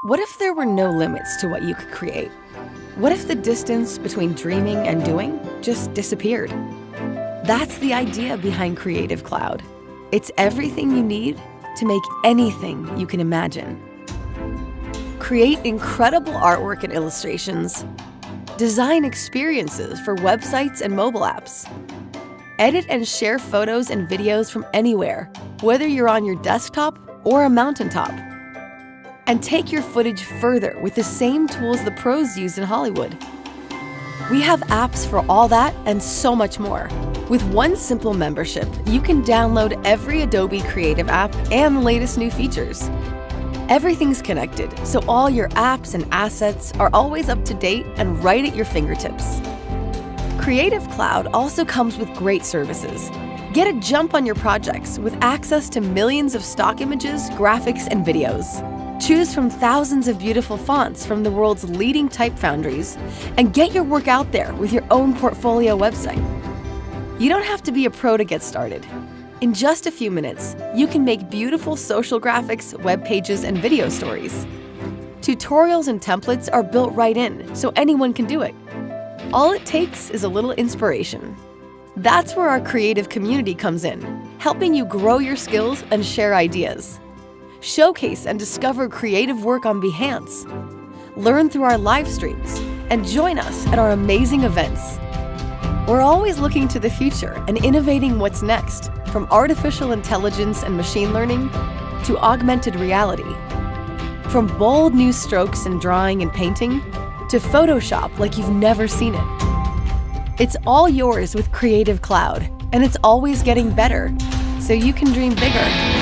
What if there were no limits to what you could create? What if the distance between dreaming and doing just disappeared? That's the idea behind Creative Cloud. It's everything you need to make anything you can imagine. Create incredible artwork and illustrations. Design experiences for websites and mobile apps. Edit and share photos and videos from anywhere, whether you're on your desktop or a mountaintop. And take your footage further with the same tools the pros use in Hollywood. We have apps for all that and so much more. With one simple membership, you can download every Adobe Creative app and the latest new features. Everything's connected, so all your apps and assets are always up to date and right at your fingertips. Creative Cloud also comes with great services. Get a jump on your projects with access to millions of stock images, graphics, and videos. Choose from thousands of beautiful fonts from the world's leading type foundries and get your work out there with your own portfolio website. You don't have to be a pro to get started. In just a few minutes, you can make beautiful social graphics, web pages, and video stories. Tutorials and templates are built right in, so anyone can do it. All it takes is a little inspiration. That's where our creative community comes in, helping you grow your skills and share ideas. Showcase and discover creative work on Behance. Learn through our live streams and join us at our amazing events. We're always looking to the future and innovating what's next, from artificial intelligence and machine learning to augmented reality. From bold new strokes in drawing and painting to Photoshop like you've never seen it. It's all yours with Creative Cloud, and it's always getting better, so you can dream bigger.